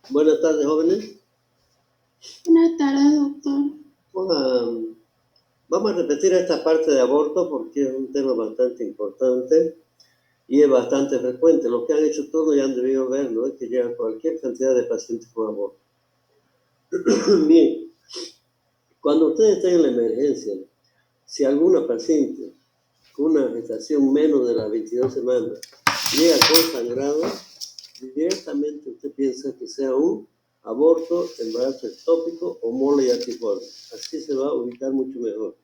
Buenas tardes, jóvenes. Buenas tardes, doctor. Vamos a repetir esta parte de aborto porque es un tema bastante importante y es bastante frecuente. Los que han hecho turno ya han debido ver, ¿no? Que llegan cualquier cantidad de pacientes con aborto. Bien, cuando ustedes estén en la emergencia, si alguna paciente con una gestación menos de las 22 semanas llega con sangrado, directamente usted piensa que sea un aborto, embarazo ectópico o mole-atiforme. Así se va a ubicar mucho mejor.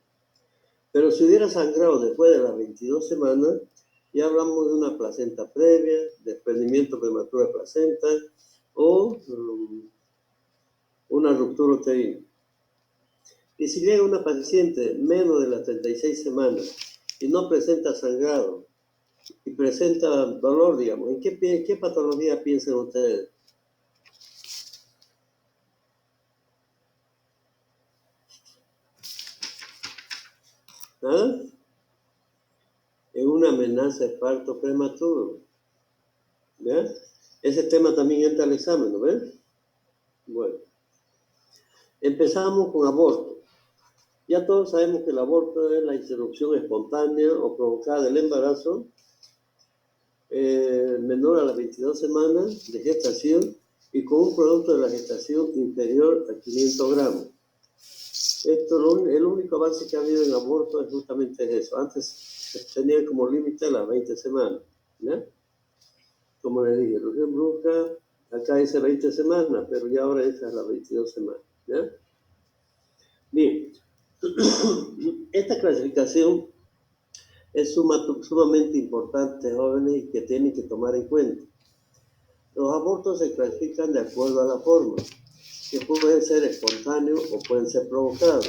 Pero si hubiera sangrado después de las 22 semanas, ya hablamos de una placenta previa, desprendimiento prematuro de placenta o una ruptura uterina. Y si llega una paciente menos de las 36 semanas y no presenta sangrado y presenta dolor, digamos, ¿en qué patología piensan ustedes? ¿Ah? En una amenaza de parto prematuro. ¿Ya? Ese tema también entra al examen, ¿no ven? Bueno, empezamos con aborto. Ya todos sabemos que el aborto es la interrupción espontánea o provocada del embarazo menor a las 22 semanas de gestación y con un producto de la gestación inferior a 500 gramos. El único avance que ha habido en aborto es justamente eso. Antes se tenía como límite las 20 semanas, ¿ya? Como les dije, Rubén Brusca, acá dice 20 semanas, pero ya ahora es a las 22 semanas, ¿ya? Bien, esta clasificación es sumamente importante, jóvenes, y que tienen que tomar en cuenta. Los abortos se clasifican de acuerdo a la forma, que pueden ser espontáneos o pueden ser provocados.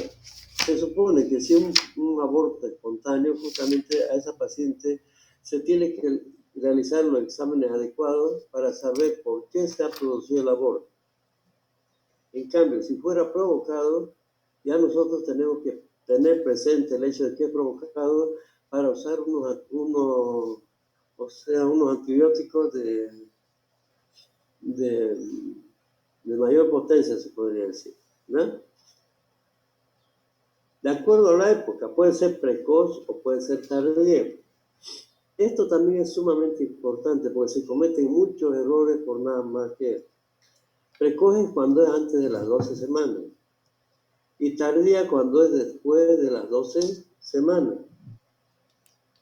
Se supone que si un aborto espontáneo, justamente a esa paciente se tiene que realizar los exámenes adecuados para saber por qué se ha producido el aborto. En cambio, si fuera provocado, ya nosotros tenemos que tener presente el hecho de que es provocado para usar unos antibióticos de mayor potencia, se podría decir, ¿no? De acuerdo a la época, puede ser precoz o puede ser tardía. Esto también es sumamente importante porque se cometen muchos errores por nada más que precoz es cuando es antes de las 12 semanas y tardía cuando es después de las 12 semanas.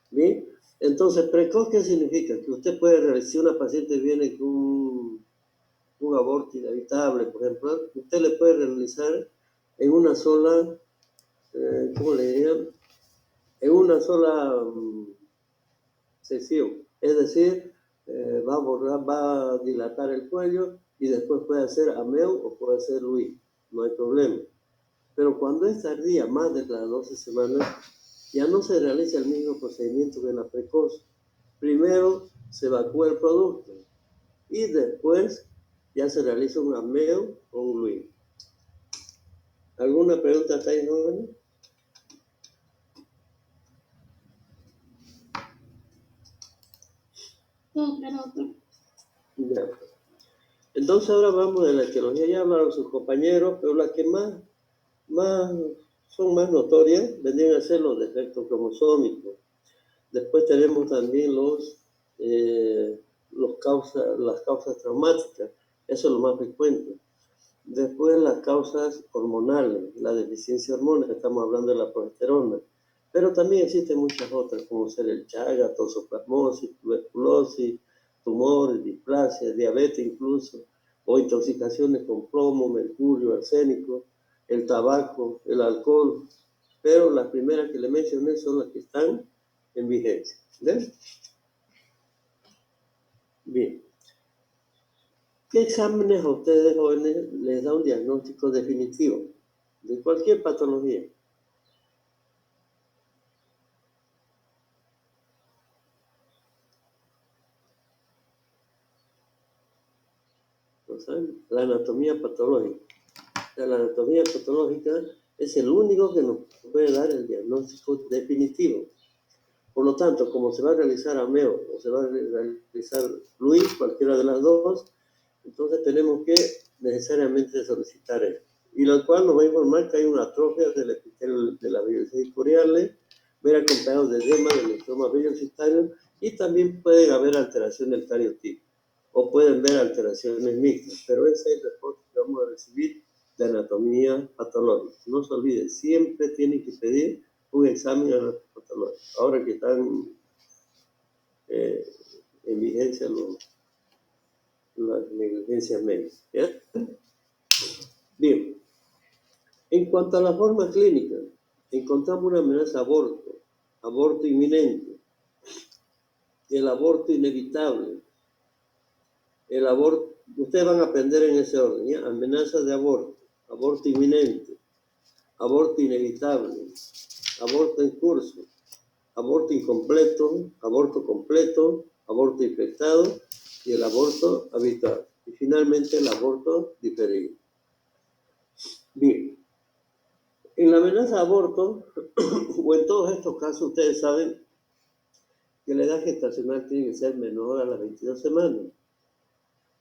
¿Bien? Entonces, precoz, ¿qué significa? Que usted puede realizar, si una paciente viene con un aborto inevitable, por ejemplo, usted le puede realizar en una sola, ¿cómo le dirían? En una sola sesión. Es decir, va a dilatar el cuello y después puede hacer Ameu o puede hacer Luis. No hay problema. Pero cuando es tardía, más de las 12 semanas, ya no se realiza el mismo procedimiento que en la precoz. Primero se evacúa el producto y después ya se realiza un Ameu o un Luis. ¿Alguna pregunta hasta ahí, jóvenes? Todo claro, doctor. Ya. Entonces ahora vamos de la etiología. Ya hablaron sus compañeros, pero las que son más notorias vendrían a ser los defectos cromosómicos. Después tenemos también las causas traumáticas, eso es lo más frecuente. Después las causas hormonales, la deficiencia hormonal, estamos hablando de la progesterona, pero también existen muchas otras, como ser el Chagas, toxoplasmosis, tuberculosis, tumores, displasia, diabetes incluso, o intoxicaciones con plomo, mercurio, arsénico, el tabaco, el alcohol, pero las primeras que le mencioné son las que están en vigencia. ¿Ven? Bien. ¿Qué exámenes a ustedes, jóvenes, les da un diagnóstico definitivo de cualquier patología? ¿No saben? La anatomía patológica. La anatomía patológica es el único que nos puede dar el diagnóstico definitivo. Por lo tanto, como se va a realizar Ameo o se va a realizar Luis, cualquiera de las dos, Entonces tenemos que necesariamente solicitar esto. Y lo cual nos va a informar que hay una atrofia del epitelio de la vellosidades curiales, ver acompañado de edema del estroma vellocitario, y también puede haber alteración del cariotipo, o pueden ver alteraciones mixtas, pero ese es el reporte que vamos a recibir de anatomía patológica. No se olviden, siempre tienen que pedir un examen patológico. Ahora que están en vigencia las negligencias médicas. ¿Ya? Bien, en cuanto a la forma clínica, encontramos una amenaza aborto inminente, el aborto inevitable, el aborto, ustedes van a aprender en ese orden, ¿ya? Amenaza de aborto inminente, aborto inevitable, aborto en curso, aborto incompleto, aborto completo, aborto infectado y el aborto habitual. Y finalmente el aborto diferido. Bien, en la amenaza de aborto, o en todos estos casos, ustedes saben que la edad gestacional tiene que ser menor a las 22 semanas.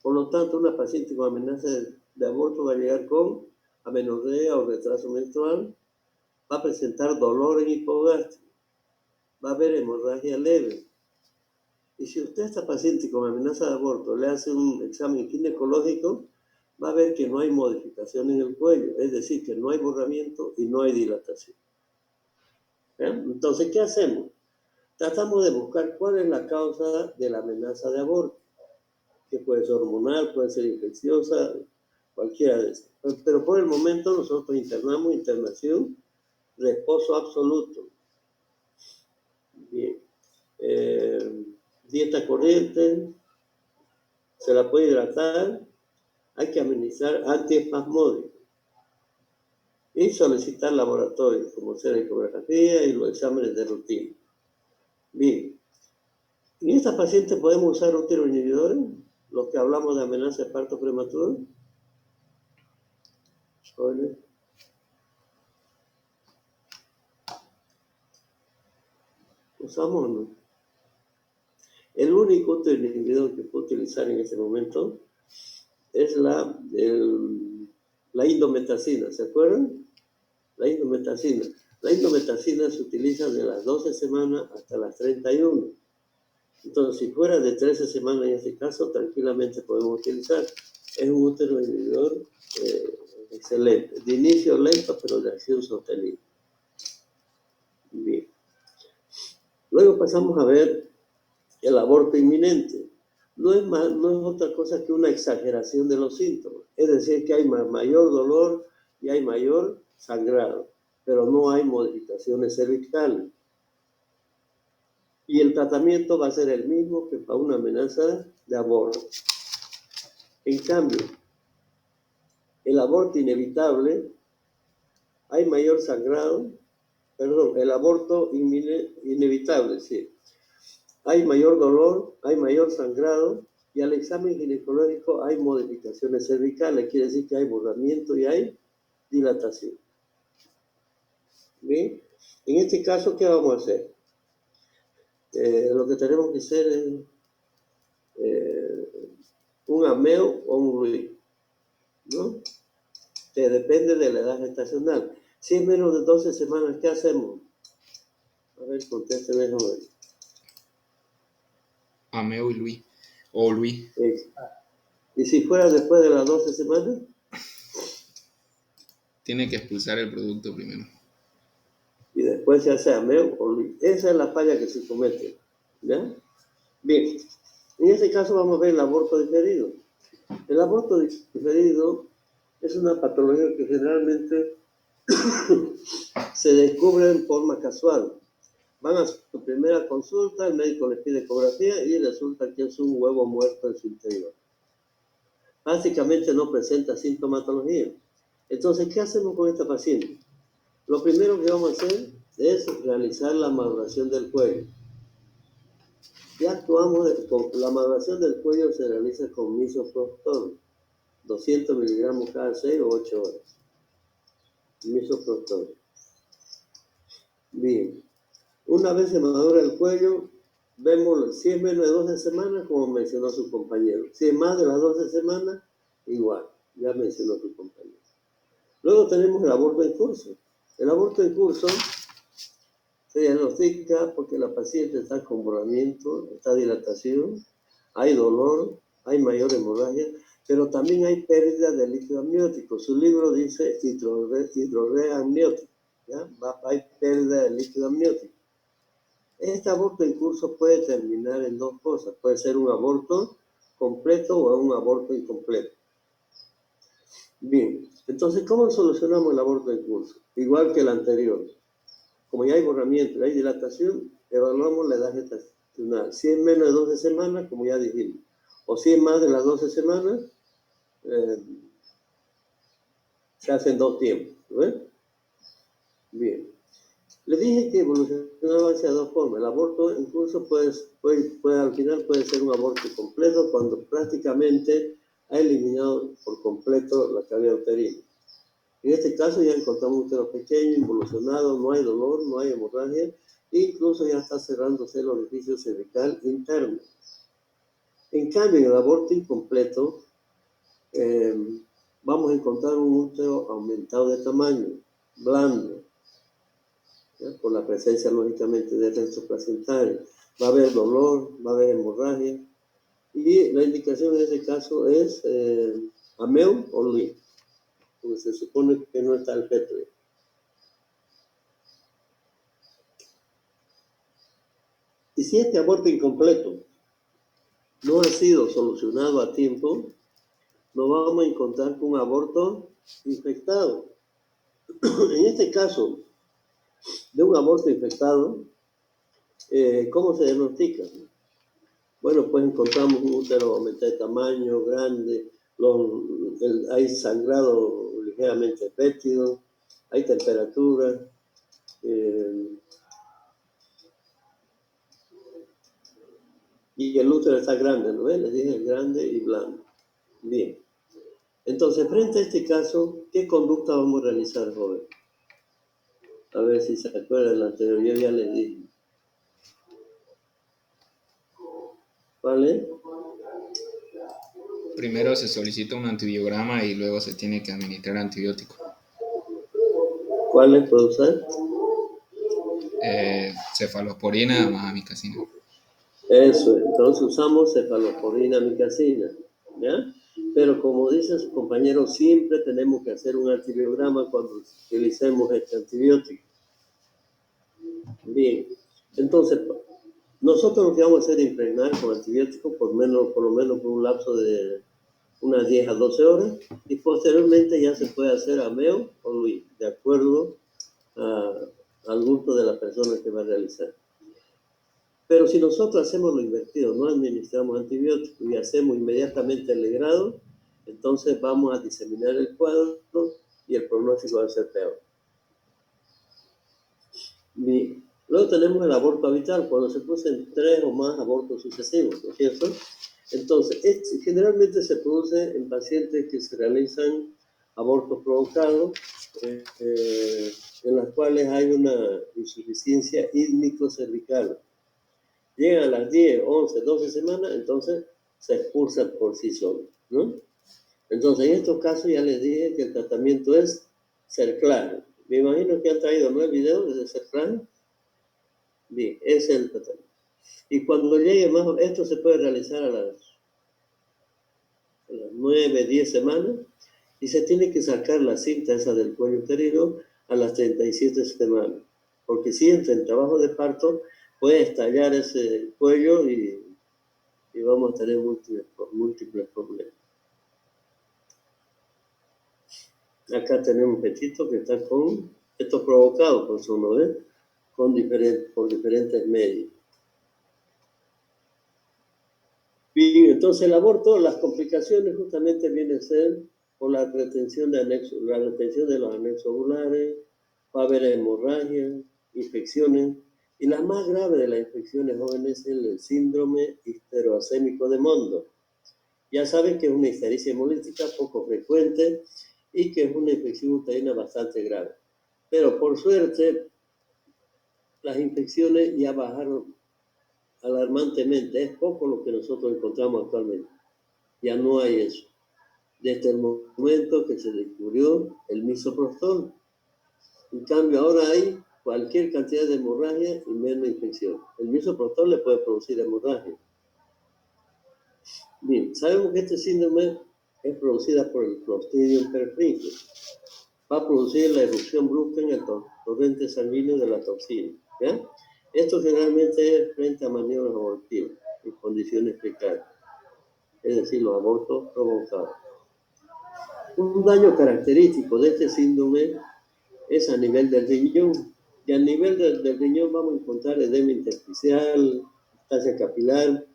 Por lo tanto, una paciente con amenaza de aborto va a llegar con amenorrea o retraso menstrual, va a presentar dolor en hipogástrico, va a haber hemorragia leve. Y si usted a esta paciente con amenaza de aborto le hace un examen ginecológico, va a ver que no hay modificación en el cuello, es decir, que no hay borramiento y no hay dilatación. Entonces, ¿qué hacemos? Tratamos de buscar cuál es la causa de la amenaza de aborto, que puede ser hormonal, puede ser infecciosa, cualquiera de esas. Pero por el momento nosotros internamos internación, reposo absoluto. Bien. Dieta corriente, se la puede hidratar, hay que administrar antiespasmódicos y solicitar laboratorios como ser ecografía y los exámenes de rutina. Bien, en esta paciente podemos usar útero inhibidores, los que hablamos de amenaza de parto prematuro. Jóvenes. ¿Usamos o no? El único útero inhibidor que puedo utilizar en este momento es la indometacina, ¿se acuerdan? La indometacina. La indometacina se utiliza de las 12 semanas hasta las 31. Entonces, si fuera de 13 semanas en este caso, tranquilamente podemos utilizar. Es un útero inhibidor excelente. De inicio lento, pero de acción sostenida. Bien. Luego pasamos a ver el aborto inminente. No es otra cosa que una exageración de los síntomas. Es decir, que hay mayor dolor y hay mayor sangrado, pero no hay modificaciones cervicales. Y el tratamiento va a ser el mismo que para una amenaza de aborto. En cambio, el aborto inevitable, hay mayor sangrado, el aborto inevitable, sí. Hay mayor dolor, hay mayor sangrado, y al examen ginecológico hay modificaciones cervicales, quiere decir que hay borramiento y hay dilatación. ¿Bien? En este caso, ¿qué vamos a hacer? Lo que tenemos que hacer es un ameo o un RUI, ¿no? Que depende de la edad gestacional. Si es menos de 12 semanas, ¿qué hacemos? A ver, contésteme eso. Ameo y Luis. O Luis. ¿Y si fuera después de las 12 semanas? Tiene que expulsar el producto primero. Y después se hace ameo o Luis. Esa es la falla que se comete. ¿Ya? Bien. En este caso vamos a ver el aborto diferido. El aborto diferido es una patología que generalmente se descubre en forma casual. Van a su primera consulta, el médico les pide ecografía y resulta que es un huevo muerto en su interior. Básicamente no presenta sintomatología. Entonces, ¿qué hacemos con esta paciente? Lo primero que vamos a hacer es realizar la maduración del cuello. Ya actuamos, con la maduración del cuello se realiza con misoprostol, 200 miligramos cada 6 o 8 horas. Misoprostol. Bien. Una vez se madura el cuello, vemos si es menos de 12 semanas, como mencionó su compañero. Si es más de las 12 semanas, igual, ya mencionó su compañero. Luego tenemos el aborto en curso. El aborto en curso se diagnostica porque la paciente está con borramiento, está dilatación, hay dolor, hay mayor hemorragia, pero también hay pérdida de líquido amniótico. Su libro dice hidrorrea amniótico, ¿ya? Hay pérdida de líquido amniótico. Este aborto en curso puede terminar en dos cosas. Puede ser un aborto completo o un aborto incompleto. Bien, entonces, ¿cómo solucionamos el aborto en curso? Igual que el anterior. Como ya hay borramiento, hay dilatación, evaluamos la edad gestacional. Si es menos de 12 semanas, como ya dijimos, o si es más de las 12 semanas, se hacen dos tiempos. ¿Ven? Bien. Les dije que evolucionaba hacia dos formas. El aborto en curso puede al final puede ser un aborto completo cuando prácticamente ha eliminado por completo la cavidad uterina. En este caso ya encontramos un útero pequeño, involucionado, no hay dolor, no hay hemorragia, incluso ya está cerrándose el orificio cervical interno. En cambio, en el aborto incompleto, vamos a encontrar un útero aumentado de tamaño, blando, ¿ya? Por la presencia, lógicamente, de restos placentarios. Va a haber dolor, va a haber hemorragia, y la indicación en este caso es AMEO o LUI, porque se supone que no está el feto. Y si este aborto incompleto no ha sido solucionado a tiempo, nos vamos a encontrar con un aborto infectado. En este caso, de un aborto infectado, ¿cómo se diagnostica? Bueno, pues encontramos un útero aumentado de tamaño, grande, hay sangrado ligeramente fétido, hay temperatura, y el útero está grande, ¿no ven? Les dije grande y blando. Bien. Entonces, frente a este caso, ¿qué conducta vamos a realizar, joven? A ver si se acuerdan, la anterior yo ya les dije. ¿Vale? Primero se solicita un antibiograma y luego se tiene que administrar antibiótico. ¿Cuáles puede usar? Cefalosporina más amicacina. Eso, entonces usamos cefalosporina amicacina, ¿ya? Pero como dice su compañero, siempre tenemos que hacer un antibiograma cuando utilicemos este antibiótico. Bien, entonces nosotros lo que vamos a hacer es impregnar con antibióticos por lo menos por un lapso de unas 10 a 12 horas, y posteriormente ya se puede hacer AMEO o LUI, de acuerdo al gusto de la persona que va a realizar. Pero si nosotros hacemos lo invertido, no administramos antibióticos y hacemos inmediatamente el legrado, entonces vamos a diseminar el cuadro y el pronóstico va a ser peor. Luego tenemos el aborto habitual, cuando se producen 3 o más abortos sucesivos, ¿no es cierto? Entonces, generalmente se produce en pacientes que se realizan abortos provocados, en las cuales hay una insuficiencia ídmico-cervical. Llegan a las 10, 11, 12 semanas, entonces se expulsa por sí solo, ¿no? Entonces, en estos casos ya les dije que el tratamiento es CERCLAN. Me imagino que han traído, ¿no?, el video de CERCLAN. Bien, ese es el tratamiento. Y cuando llegue más, esto se puede realizar a las 9, 10 semanas, y se tiene que sacar la cinta esa del cuello uterino a las 37 semanas, porque si entra en trabajo de parto, puede estallar ese cuello y vamos a tener múltiples problemas. Acá tenemos un petito que está con, esto provocado por su novela, por diferentes medios. Bien, entonces el aborto, las complicaciones justamente vienen a ser por la retención de los anexos ovulares, va a haber hemorragia, infecciones, y la más grave de las infecciones jóvenes es el síndrome histeroacémico de Mondo. Ya saben que es una histericia hemolítica poco frecuente y que es una infección uterina bastante grave. Pero por suerte, las infecciones ya bajaron alarmantemente. Es poco lo que nosotros encontramos actualmente. Ya no hay eso. Desde el momento que se descubrió el misoprostol. En cambio, ahora hay cualquier cantidad de hemorragia y menos infección. El misoprostol le puede producir hemorragia. Bien, sabemos que este síndrome es producida por el Clostridium perfringens. Va a producir la erupción brusca en el torrente sanguíneo de la toxina. ¿Ya? Esto generalmente es frente a maniobras abortivas en condiciones precarias, es decir, los abortos provocados. Un daño característico de este síndrome es a nivel del riñón. Y a nivel del riñón vamos a encontrar edema intersticial, distasia capilar,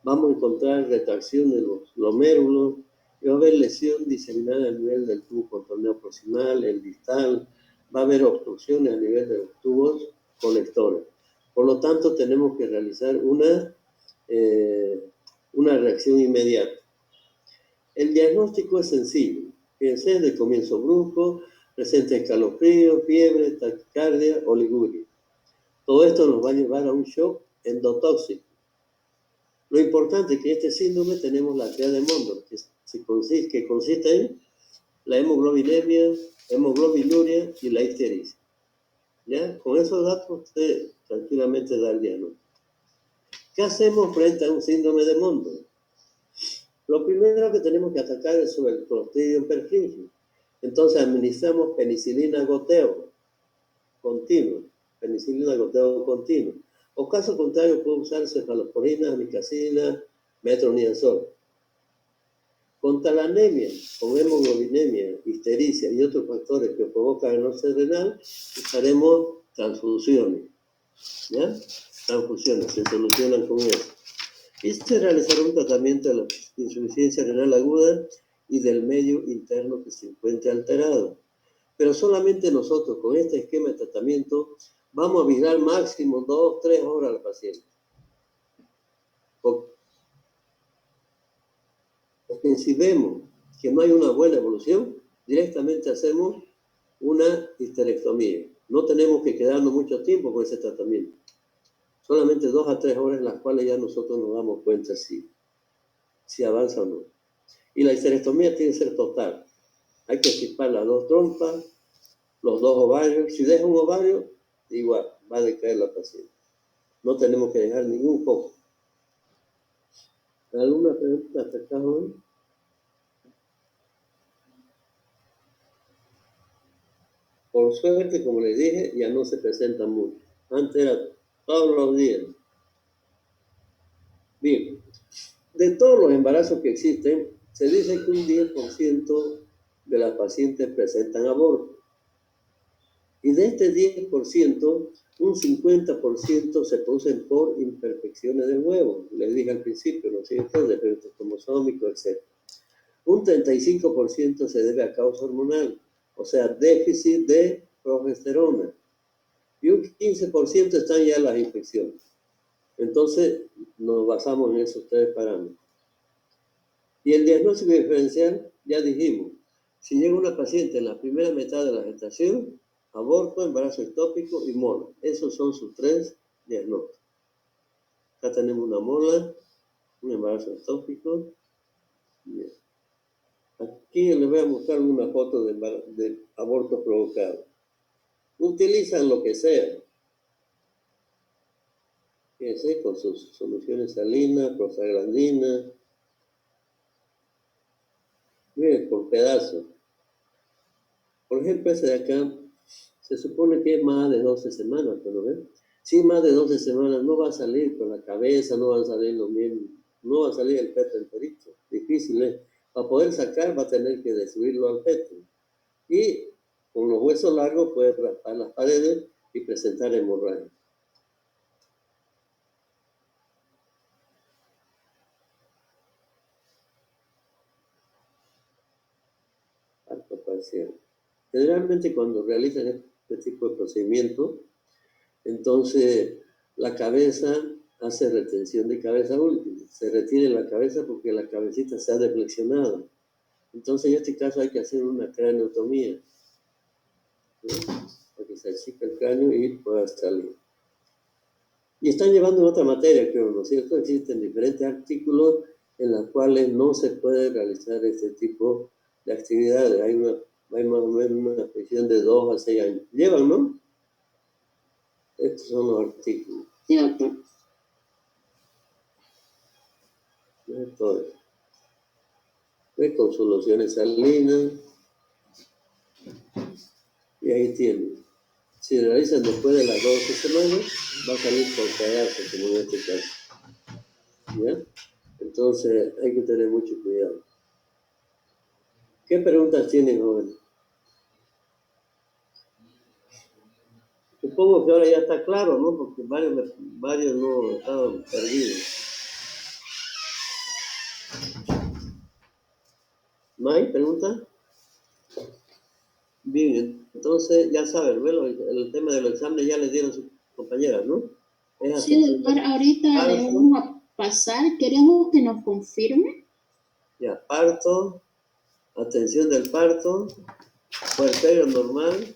vamos a encontrar retracción de los glomérulos, y va a haber lesión diseminada a nivel del tubo contorneo proximal, el distal, va a haber obstrucciones a nivel de los tubos colectores. Por lo tanto, tenemos que realizar una reacción inmediata. El diagnóstico es sencillo. Fíjense, de comienzo brusco, presenta escalofrío, fiebre, taquicardia, oliguria. Todo esto nos va a llevar a un shock endotóxico. Lo importante es que este síndrome tenemos la triada de Mondor, que consiste en la hemoglobinemia, hemoglobinuria y la ictericia. ¿Ya? Con esos datos usted tranquilamente da el diagnóstico. ¿Qué hacemos frente a un síndrome de Mondor? Lo primero que tenemos que atacar es sobre el Clostridium perfringens. Entonces administramos penicilina goteo continuo, O caso contrario, puede usar cefalosporina, amikacina, metronidazol. Contra la anemia, con hemoglobinemia, ictericia y otros factores que provocan anorexia renal, usaremos transfusiones. ¿Ya? Transfusiones, se solucionan con eso. Y se realizará un tratamiento de la insuficiencia renal aguda y del medio interno que se encuentre alterado. Pero solamente nosotros, con este esquema de tratamiento, vamos a vigilar máximo 2-3 horas al paciente. Porque si vemos que no hay una buena evolución, directamente hacemos una histerectomía. No tenemos que quedarnos mucho tiempo con ese tratamiento. Solamente 2-3 horas en las cuales ya nosotros nos damos cuenta si avanza o no. Y la histerectomía tiene que ser total. Hay que extirpar las 2 trompas, los 2 ovarios. Si deja un ovario, igual, va a decaer la paciente. No tenemos que dejar ningún foco. ¿Alguna pregunta hasta acá, hoy? Por suerte, como les dije, ya no se presenta mucho. Antes era todos los días. Bien, de todos los embarazos que existen, se dice que un 10% de las pacientes presentan aborto. Y de este 10%, un 50% se producen por imperfecciones del huevo. Les dije al principio, ¿no es cierto? Defectos cromosómicos, etc. Un 35% se debe a causa hormonal, o sea, déficit de progesterona. Y un 15% están ya las infecciones. Entonces, nos basamos en esos 3 parámetros. Y el diagnóstico diferencial, ya dijimos, si llega una paciente en la primera mitad de la gestación, aborto, embarazo ectópico y mola. Esos son sus 3 diagnósticos. Acá tenemos una mola, un embarazo ectópico. Bien. Aquí les voy a mostrar una foto de abortos provocados. Utilizan lo que sea. Fíjense, con sus soluciones salinas, prostaglandinas. Miren, por pedazos. Por ejemplo, ese de acá, se supone que es más de 12 semanas, ¿no ven? Si más de 12 semanas no va a salir con la cabeza, no van a salir los mismos, no va a salir el feto enterito. Difícil, ¿eh? Para poder sacar va a tener que destruirlo al feto. Y con los huesos largos puede raspar las paredes y presentar hemorragia. Parto parcial. Generalmente cuando realizan este tipo de procedimiento, entonces la cabeza hace retención de cabeza última. Se retiene la cabeza porque la cabecita se ha deflexionado. Entonces en este caso hay que hacer una craneotomía, ¿sí? Para que se achique el cráneo y pueda salir. Y están llevando otra materia, creo, ¿no es cierto? Existen diferentes artículos en los cuales no se puede realizar este tipo de actividades. Hay más o menos una presión de 2 a 6 años. Llevan, ¿no? Estos son los artículos. Sí, doctor. Esto es con soluciones salinas. Y ahí tienen. Si realizan después de las 12 semanas, va a salir por pedazo, como en este caso. ¿Ya? Entonces hay que tener mucho cuidado. ¿Qué preguntas tienen, jóvenes? Supongo que ahora ya está claro, ¿no? Porque varios no estaban perdidos. ¿No hay preguntas? Bien, entonces ya saben, bueno, el tema de los exámenes ya les dieron sus compañeras, ¿no? Es Sí, doctor, ahorita le vamos a pasar. Queremos que nos confirme. Ya, parto, atención del parto, puerperio normal,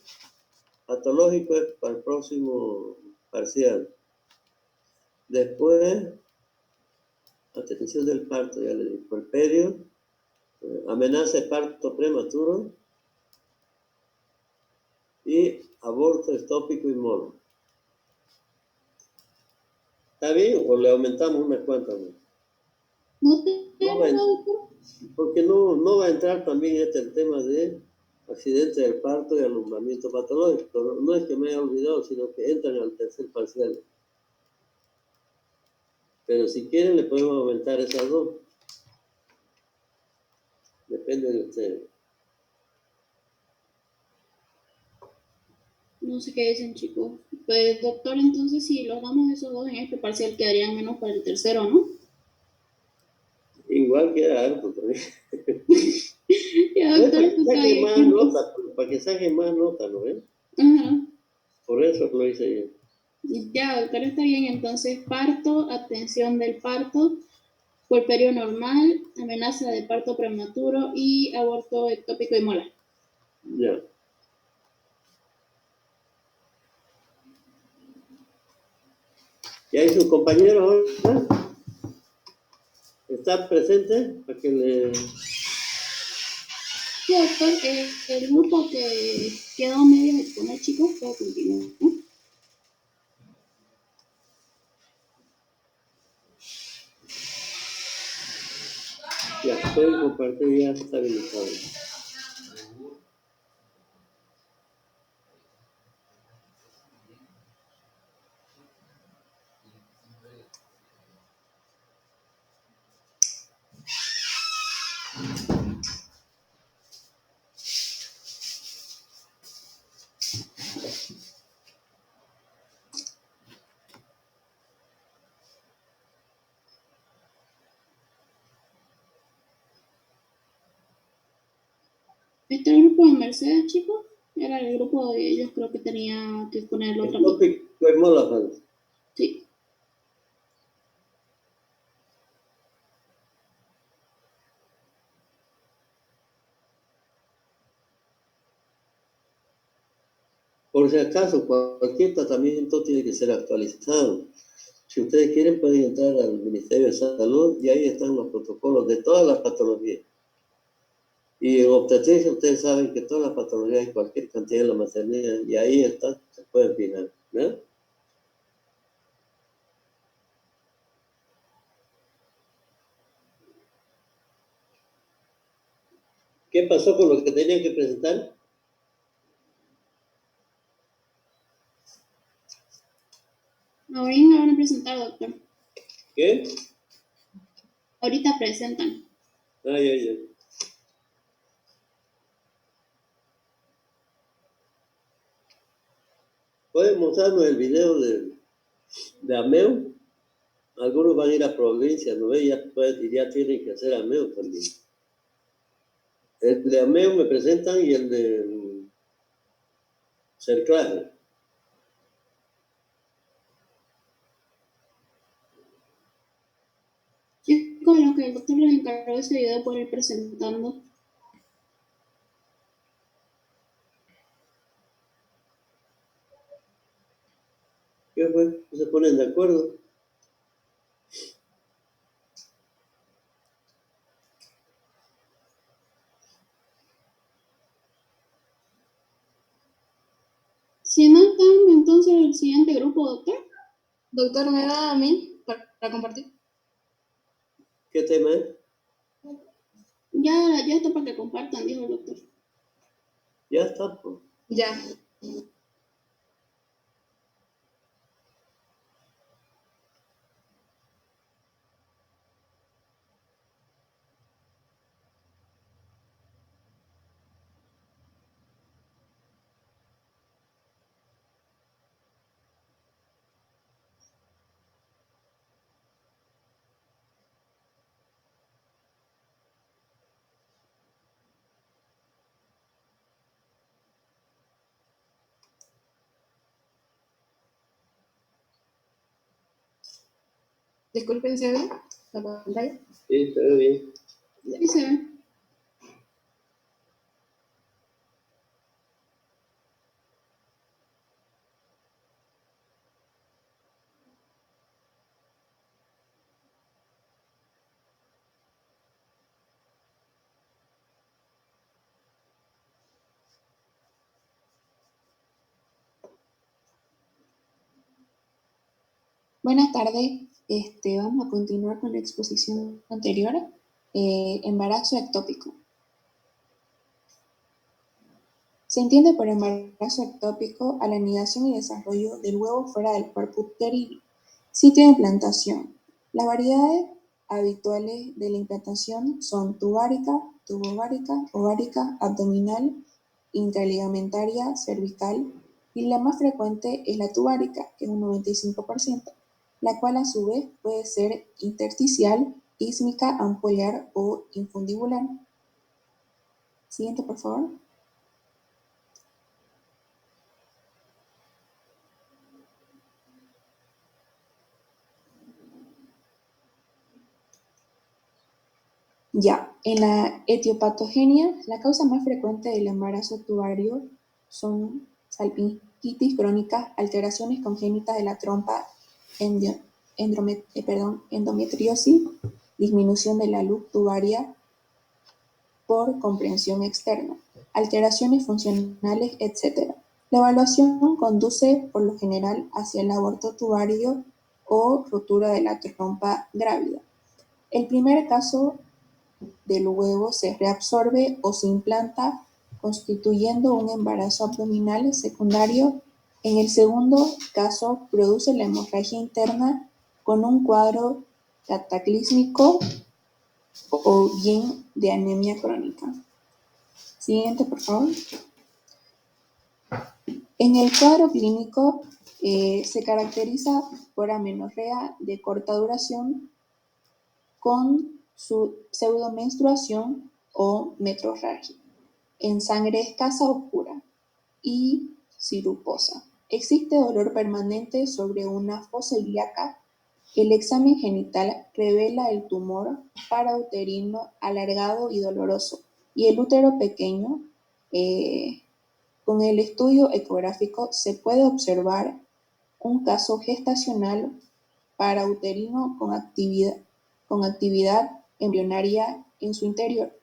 patológico es para el próximo parcial. Después, atención del parto, ya le dije, puerperio, amenaza de parto prematuro y aborto ectópico y moro. ¿Está bien? ¿O le aumentamos unas cuantas más? ¿No No va a tenemos, doctor? Porque no va a entrar también el tema de accidente del parto y alumbramiento patológico. No es que me haya olvidado, sino que entran al tercer parcial. Pero si quieren, le podemos aumentar esas dos. Depende de ustedes. No sé qué dicen, chicos. Pues, doctor, entonces si los damos esos dos en este parcial, quedarían menos para el tercero, ¿no? Igual queda harto también. Ya, No es doctor, para esto que está saquen bien. más notas, para que saquen más notas, ¿no ven? Ajá. Por eso lo hice yo. Ya, doctor, está bien. Entonces, parto, atención del parto, puerperio normal, amenaza de parto prematuro y aborto ectópico y molar. Ya. ¿Y ahí sus compañeros ahora están presentes? Para que le... Sí, doctor, el grupo que quedó medio exponer, chicos, puede continuar, ¿no? Ya, pueden compartir, ya está habilitado. Este era el grupo de Mercedes, chicos. Era el grupo de ellos, creo que tenía que poner la El otra mitad. topic fue mola, Sí. Por si acaso, cualquier tratamiento tiene que ser actualizado. Si ustedes quieren, pueden entrar al Ministerio de Salud y ahí están los protocolos de todas las patologías. Y en obstetricia ustedes saben que todas las patologías hay cualquier cantidad en la maternidad y ahí está, se pueden fijar. ¿No? ¿Qué pasó con lo que tenían que presentar? Ahorita me van a presentar, doctor. ¿Qué? Ahorita presentan. Ay, ay, ay. ¿Pueden mostrarnos el video de Ameo? Algunos van a ir a provincia, ¿no ve? Ya tienen que hacer Ameo también. El de Ameo me presentan y el de Cerclaje. Chicos, lo que el doctor les encargó ese video por ir presentando. ¿Qué ¿Qué fue? ¿No se ponen de acuerdo? Si no están, entonces el siguiente grupo, doctor. Doctor, ¿me da a mí para compartir? ¿Qué tema es? Ya está para que compartan, dijo el doctor. Ya está, pues. Ya. Disculpen, ¿se ve la pantalla? Sí, se ve bien. Sí se ve. Buenas tardes. Vamos a continuar con la exposición anterior, embarazo ectópico. Se entiende por embarazo ectópico a la anidación y desarrollo del huevo fuera del cuerpo uterino, sitio de implantación. Las variedades habituales de la implantación son tubárica, tubovárica, ovárica, abdominal, intraligamentaria, cervical, y la más frecuente es la tubárica, que es un 95%, la cual a su vez puede ser intersticial, ísmica, ampollar o infundibular. Siguiente, por favor. Ya, en la etiopatogenia, la causa más frecuente del embarazo tubario son salpingitis crónica, alteraciones congénitas de la trompa, endometriosis, disminución de la luz tubaria por comprensión externa, alteraciones funcionales, etc. La evaluación conduce por lo general hacia el aborto tubario o rotura de la trompa grávida. El primer caso del huevo se reabsorbe o se implanta, constituyendo un embarazo abdominal secundario. En el segundo caso, produce la hemorragia interna con un cuadro cataclísmico o bien de anemia crónica. Siguiente, por favor. En el cuadro clínico se caracteriza por amenorrea de corta duración con su pseudomenstruación o metrorragia, en sangre escasa oscura y siruposa. Existe dolor permanente sobre una fosa ilíaca. El examen genital revela el tumor parauterino alargado y doloroso y el útero pequeño. Con el estudio ecográfico se puede observar un caso gestacional parauterino con actividad embrionaria en su interior.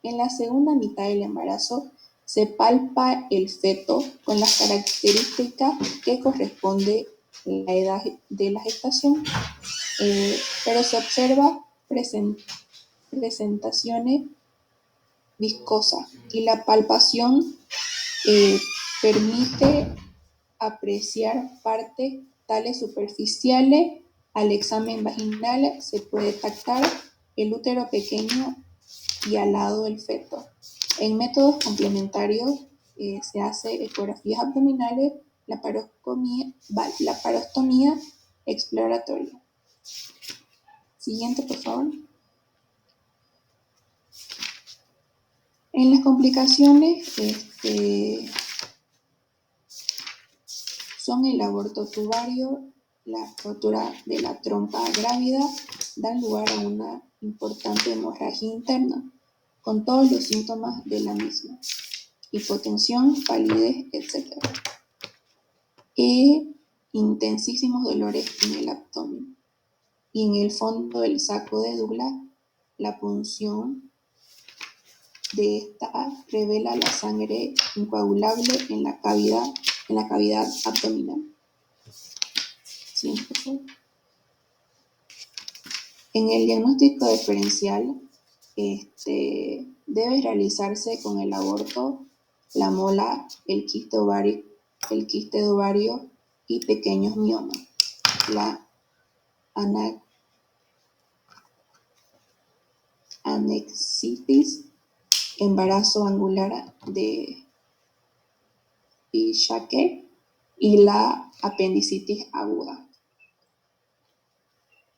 En la segunda mitad del embarazo se palpa el feto con las características que corresponde a la edad de la gestación, pero se observa presentaciones viscosas y la palpación permite apreciar partes tales superficiales. Al examen vaginal se puede detectar el útero pequeño y al lado del feto. En métodos complementarios se hace ecografías abdominales, laparostomía exploratoria. Siguiente, por favor. En las complicaciones son el aborto tubario, la rotura de la trompa grávida, dan lugar a una importante hemorragia interna, con todos los síntomas de la misma, hipotensión, palidez, etc. intensísimos dolores en el abdomen. Y en el fondo del saco de Douglas, la punción de esta revela la sangre incoagulable en la cavidad abdominal. Siguiente, por favor. En el diagnóstico diferencial, debe realizarse con el aborto, la mola, el quiste de ovario y pequeños miomas. La anexitis, embarazo angular de Pichaque y la apendicitis aguda.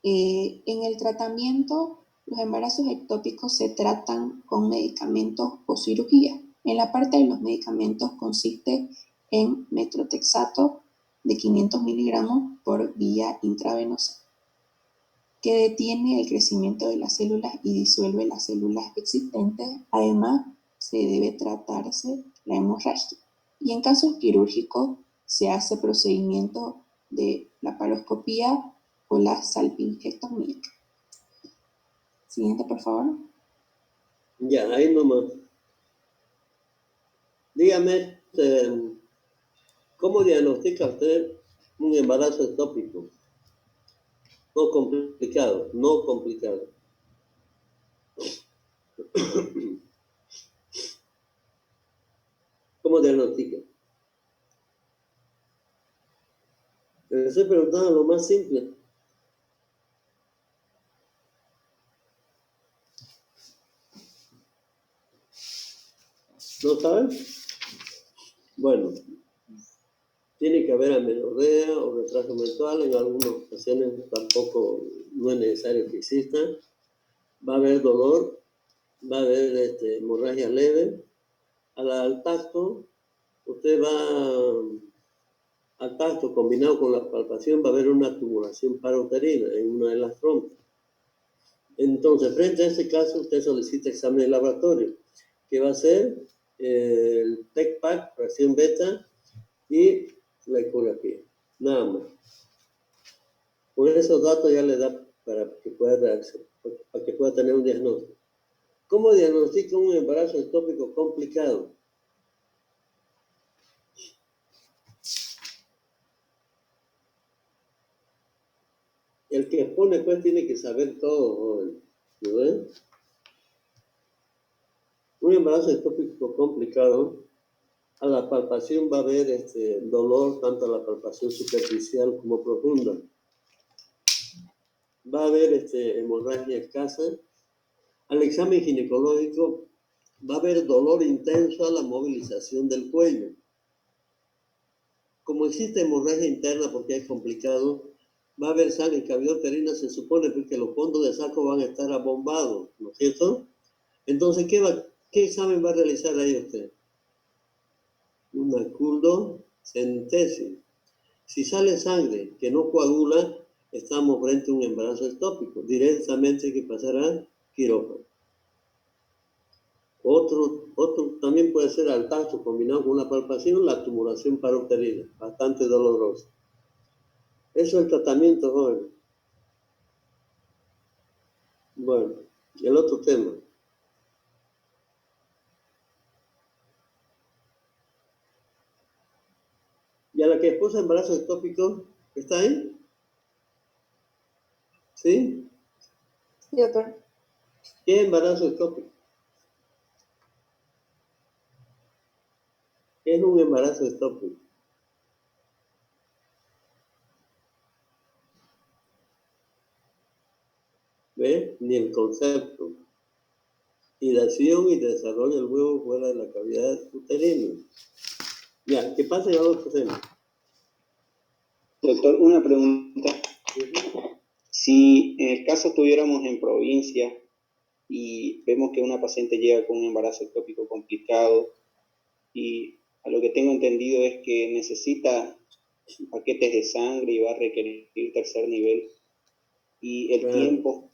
En el tratamiento, los embarazos ectópicos se tratan con medicamentos o cirugía. En la parte de los medicamentos consiste en metrotexato de 500 miligramos por vía intravenosa, que detiene el crecimiento de las células y disuelve las células existentes. Además, se debe tratarse la hemorragia. Y en casos quirúrgicos, se hace procedimiento de laparoscopía o la salpingectomía. Siguiente, por favor. Ya, ahí nomás. Dígame, ¿cómo diagnostica usted un embarazo ectópico? No complicado, no complicado. ¿Cómo diagnostica? Le estoy preguntando lo más simple. ¿No saben? Bueno, tiene que haber amenorrea o retraso menstrual. En algunas ocasiones tampoco no es necesario que exista. Va a haber dolor, va a haber hemorragia leve. Al tacto, usted va al tacto combinado con la palpación, va a haber una tubulación parauterina en una de las trompas. Entonces, frente a este caso, usted solicita examen de laboratorio, que va a ser el TEC-PAC, fracción beta y la ecografía, nada más. Con esos datos ya le da para que pueda reaccionar, para que pueda tener un diagnóstico. ¿Cómo diagnostica un embarazo ectópico complicado? El que expone pues tiene que saber todo, joven. ¿No ven? Un embarazo ectópico complicado, a la palpación va a haber dolor, tanto a la palpación superficial como profunda. Va a haber hemorragia escasa. Al examen ginecológico va a haber dolor intenso a la movilización del cuello. Como existe hemorragia interna porque es complicado, va a haber sangre en cavidad uterina, se supone que los fondos de saco van a estar abombados, ¿no es cierto? Entonces, ¿qué examen va a realizar ahí usted? Una culdocentesis. Si sale sangre que no coagula, estamos frente a un embarazo ectópico. Directamente hay que pasar a quirófano. Otro también puede ser al tacto combinado con una palpación, la tubulación parauterina, bastante dolorosa. Eso es el tratamiento, joven. Bueno, el otro tema. ¿Y a la que expuso embarazo ectópico? ¿Está ahí? ¿Sí? Sí, doctor. ¿Qué es embarazo ectópico? ¿Qué es un embarazo ectópico? ¿Ve? Ni el concepto. Hidratación y desarrollo del huevo fuera de la cavidad uterina. Ya, ¿qué pasa en el otro tema? Doctor, una pregunta. Si en el caso estuviéramos en provincia y vemos que una paciente llega con un embarazo ectópico complicado y a lo que tengo entendido es que necesita paquetes de sangre y va a requerir tercer nivel y el tiempo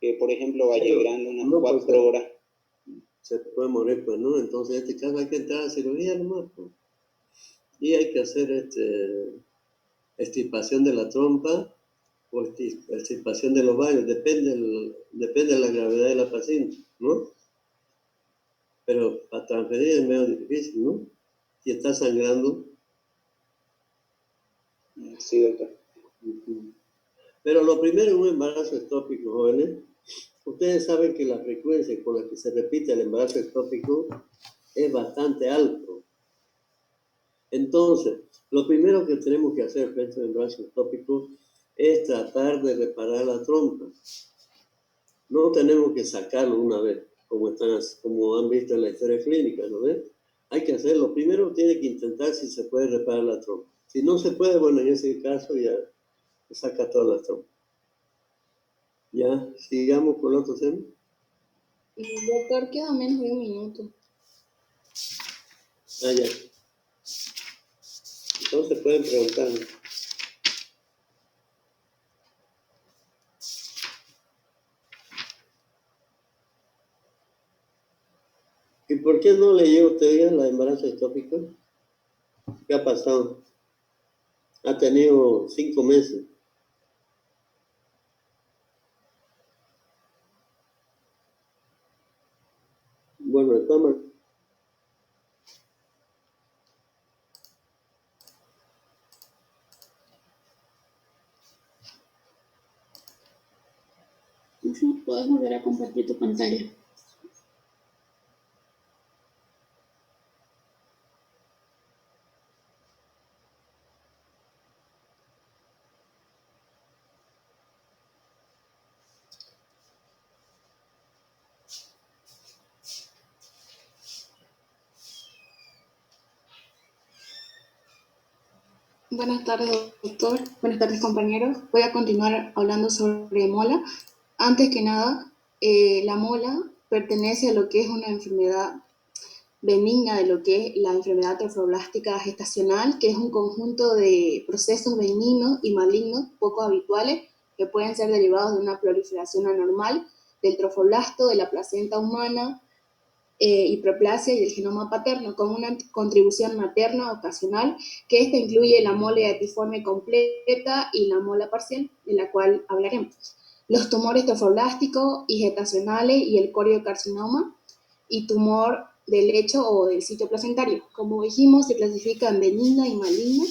que por ejemplo va llegando unas 4 horas. Se puede morir, pues, ¿no? Entonces, en este caso hay que entrar a cirugía nomás, pues. Y hay que hacer extirpación de la trompa o extirpación de los baños, depende de la gravedad de la paciente, ¿no? Pero para transferir es medio difícil, ¿no? Si está sangrando. Sí, doctor. Pero lo primero en un embarazo ectópico, jóvenes, ustedes saben que la frecuencia con la que se repite el embarazo ectópico es bastante alto. Entonces, lo primero que tenemos que hacer frente al embarazo ectópico es tratar de reparar la trompa. No tenemos que sacarlo una vez, como han visto en la historia clínica, ¿no ven? Hay que hacerlo. Primero tiene que intentar si se puede reparar la trompa. Si no se puede, bueno, en ese caso ya se saca toda la trompa. Ya, sigamos con el otro tema. Doctor, queda menos de un minuto. Ah, ya. Entonces pueden preguntar. ¿Y por qué no leyó usted ya la embarazo ectópico? ¿Qué ha pasado? Ha tenido 5 meses. Bueno, estamos. Puedes volver a compartir tu pantalla. Buenas tardes, doctor. Buenas tardes, compañeros. Voy a continuar hablando sobre mola. Antes que nada, la mola pertenece a lo que es una enfermedad benigna de lo que es la enfermedad trofoblástica gestacional, que es un conjunto de procesos benignos y malignos poco habituales que pueden ser derivados de una proliferación anormal del trofoblasto, de la placenta humana, hiperplasia y del genoma paterno, con una contribución materna ocasional, que esta incluye la mola datiforme completa y la mola parcial, de la cual hablaremos. Los tumores trofoblásticos y gestacionales y el coriocarcinoma y tumor del lecho o del sitio placentario. Como dijimos, se clasifica en benigna y maligna.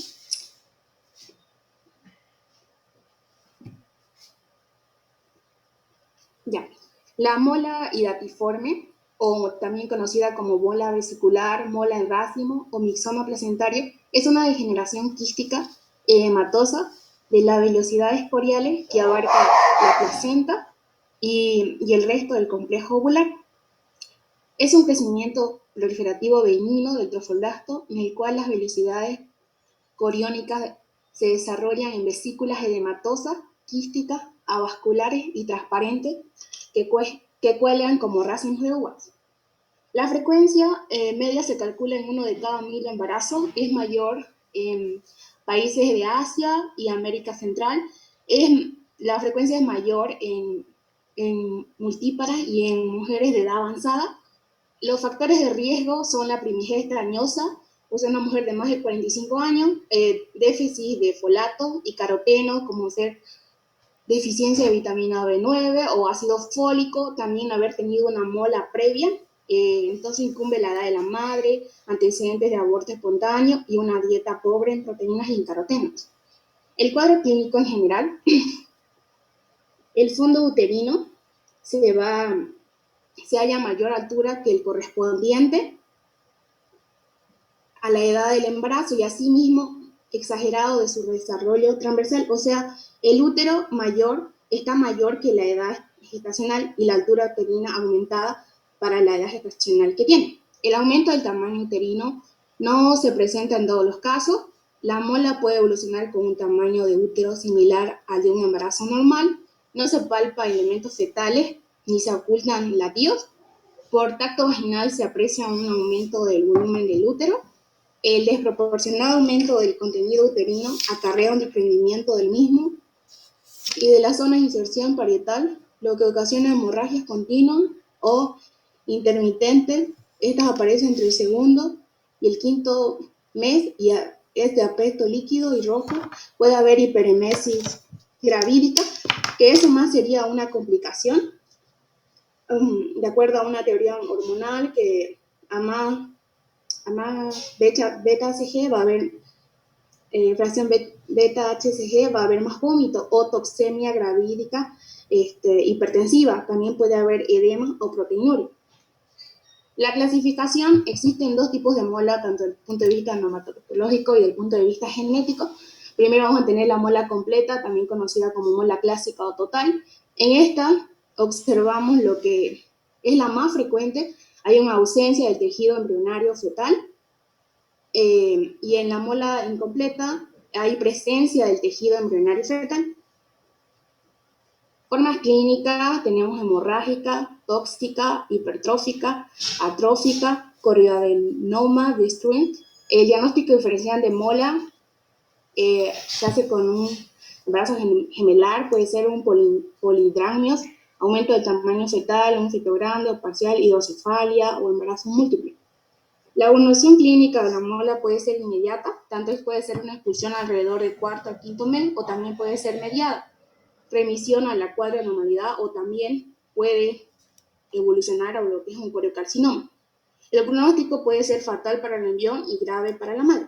Ya. La mola hidatiforme, o también conocida como mola vesicular, mola en racimo o mixoma placentario, es una degeneración quística hematosa de las velocidades esporiales que abarca la placenta y el resto del complejo ovular. Es un crecimiento proliferativo benigno del trofoblasto en el cual las velocidades coriónicas se desarrollan en vesículas edematosas, quísticas, avasculares y transparentes que cuelgan como racimos de uvas. La frecuencia media se calcula en 1 de cada 1000 embarazos, es mayor en países de Asia y América Central, la frecuencia es mayor en multíparas y en mujeres de edad avanzada. Los factores de riesgo son la primigesta dañosa, o sea, una mujer de más de 45 años, déficit de folato y caroteno, como ser deficiencia de vitamina B9 o ácido fólico, también haber tenido una mola previa, entonces incumbe la edad de la madre, antecedentes de aborto espontáneo y una dieta pobre en proteínas y en carotenos. El cuadro clínico en general, el fondo uterino se halla a mayor altura que el correspondiente a la edad del embarazo y asimismo exagerado de su desarrollo transversal, o sea, el útero está mayor que la edad gestacional y la altura uterina aumentada para la edad gestacional que tiene. El aumento del tamaño uterino no se presenta en todos los casos. La mola puede evolucionar con un tamaño de útero similar al de un embarazo normal. No se palpa elementos fetales ni se ocultan latidos. Por tacto vaginal se aprecia un aumento del volumen del útero. El desproporcionado aumento del contenido uterino acarrea un desprendimiento del mismo y de la zona de inserción parietal, lo que ocasiona hemorragias continuas o intermitentes. Estas aparecen entre el segundo y el quinto mes y es de aspecto líquido y rojo. Puede haber hiperemesis gravídica, que eso más sería una complicación, de acuerdo a una teoría hormonal, que a más beta-HCG va a haber fracción beta-HCG, va a haber más vómito, o toxemia gravídica hipertensiva. También puede haber edema o proteinuria. La clasificación: existen dos tipos de mola, tanto desde el punto de vista normatológico y desde el punto de vista genético. Primero vamos a tener la mola completa, también conocida como mola clásica o total. En esta observamos lo que es la más frecuente: hay una ausencia del tejido embrionario fetal, y en la mola incompleta hay presencia del tejido embrionario fetal. Formas clínicas tenemos hemorrágica, tóxica, hipertrófica, atrófica, corioadenoma destruent. El diagnóstico diferencial de mola se hace con un embarazo gemelar, puede ser un polidramnios, aumento del tamaño fetal, un feto grande o parcial, hidrocefalia o embarazo múltiple. La evolución clínica de la mola puede ser inmediata, tanto puede ser una expulsión alrededor del cuarto al quinto mes, o también puede ser mediada, remisión a la cuadronormalidad, o también puede evolucionar a lo que es un coriocarcinoma. El pronóstico puede ser fatal para el embrión y grave para la madre.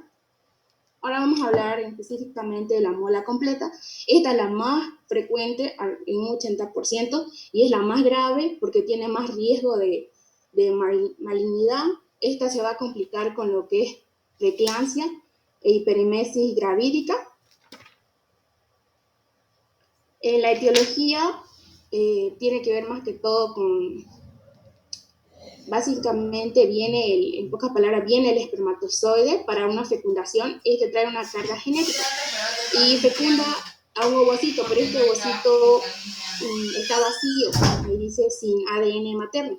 Ahora vamos a hablar específicamente de la mola completa. Esta es la más frecuente en un 80% y es la más grave porque tiene más riesgo de malignidad. Esta se va a complicar con lo que es preeclampsia e hiperemesis gravídica. En la etiología tiene que ver más que todo con, básicamente en pocas palabras, viene el espermatozoide para una fecundación. Este trae una carga genética y fecunda a un ovocito, pero este ovocito está vacío, me dice sin ADN materno.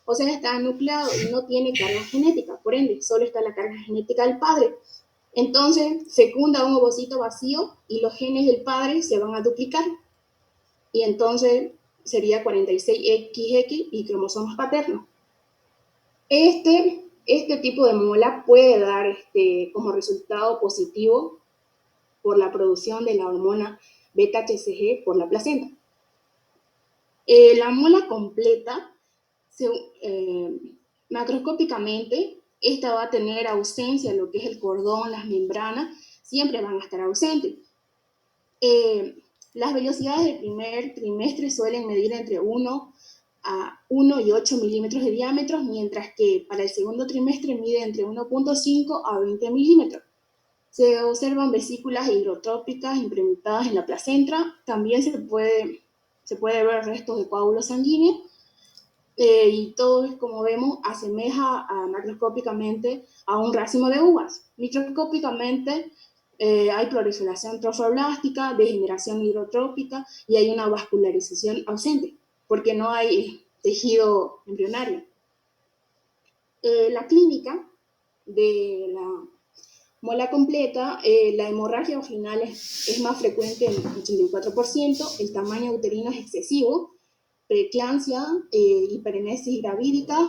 O sea, está nucleado y no tiene carga genética, por ende, solo está la carga genética del padre. Entonces, fecunda un ovocito vacío y los genes del padre se van a duplicar. Y entonces sería 46XX y cromosomas paternos. Este tipo de mola puede dar como resultado positivo por la producción de la hormona beta-HCG por la placenta. La mola completa, macroscópicamente, esta va a tener ausencia de lo que es el cordón, las membranas, siempre van a estar ausentes. Las velocidades del primer trimestre suelen medir entre 1 y 8 milímetros de diámetro, mientras que para el segundo trimestre mide entre 1.5 a 20 milímetros. Se observan vesículas hidrotrópicas implementadas en la placenta. También se puede ver restos de coágulos sanguíneos, y todo, como vemos, asemeja macroscópicamente a un racimo de uvas. Microscópicamente hay proliferación trofoblástica, degeneración hidrotrópica y hay una vascularización ausente, porque no hay tejido embrionario. La clínica de la mola completa, la hemorragia vaginal es más frecuente en 84%, el tamaño uterino es excesivo, preeclampsia, hiperemesis gravídica,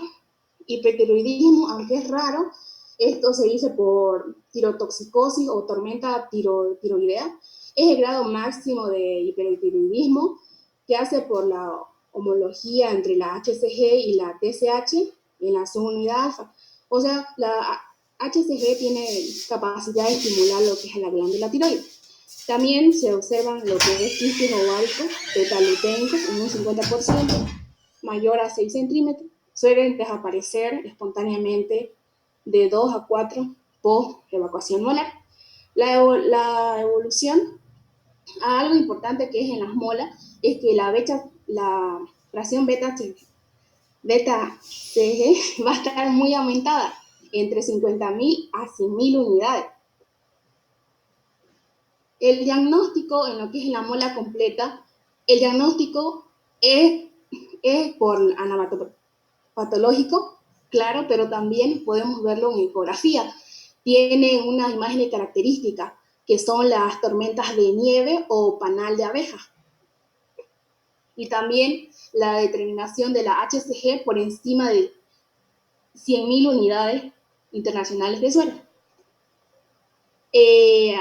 hipertiroidismo, aunque es raro. Esto se dice por tirotoxicosis o tormenta tiroidea. Es el grado máximo de hipertiroidismo que hace por la homología entre la HCG y la TSH en la subunidad alfa. O sea, la HCG tiene capacidad de estimular lo que es la glándula tiroides. También se observan lo que es quistes ováricos beta-luteicos en un 50%, mayor a 6 centímetros. Suelen desaparecer espontáneamente de 2 a 4 post-evacuación molar. La evolución, algo importante que es en las molas, es que la fracción beta-CG va a estar muy aumentada, entre 50.000 a 100.000 unidades. El diagnóstico en lo que es la mola completa, el diagnóstico es por anatomopatológico, claro, pero también podemos verlo en ecografía. Tiene unas imágenes características que son las tormentas de nieve o panal de abeja. Y también la determinación de la HCG por encima de 100.000 unidades internacionales de suero. Sí.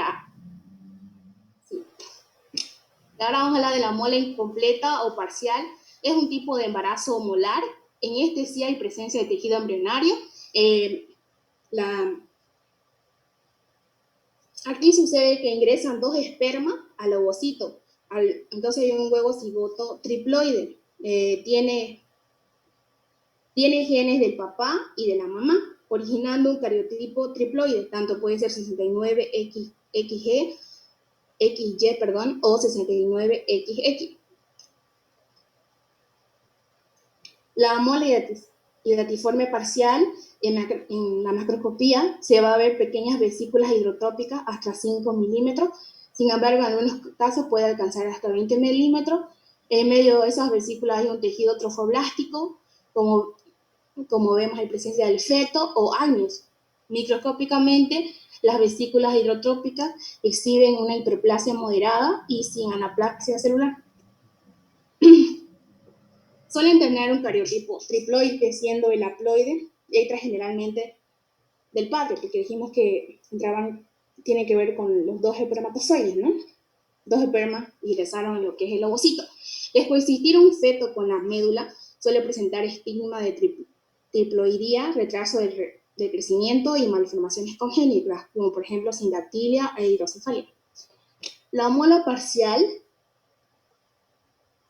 Ahora vamos a hablar de la mola incompleta o parcial. Es un tipo de embarazo molar. En este sí hay presencia de tejido embrionario. Aquí sucede que ingresan 2 espermas al ovocito. Entonces hay un huevo cigoto triploide. Tiene genes del papá y de la mamá, originando un cariotipo triploide. Tanto puede ser 69XY, o 69XX. La mola hidatiforme parcial, en la macroscopía se va a ver pequeñas vesículas hidrotrópicas hasta 5 milímetros. Sin embargo, en algunos casos puede alcanzar hasta 20 milímetros. En medio de esas vesículas hay un tejido trofoblástico, como vemos en presencia del feto o años. Microscópicamente, las vesículas hidrotrópicas exhiben una hiperplasia moderada y sin anaplasia celular. Suelen tener un cariotipo triploide, siendo el haploide, y extra generalmente del padre, porque dijimos que tiene que ver con los 2 espermatozoides, ¿no? 2 espermas ingresaron en lo que es el ovocito. Después, existir un feto con la médula suele presentar estigma de triploidía, retraso de crecimiento y malformaciones congénitas, como por ejemplo sindactilia e hidrocefalia. La mola parcial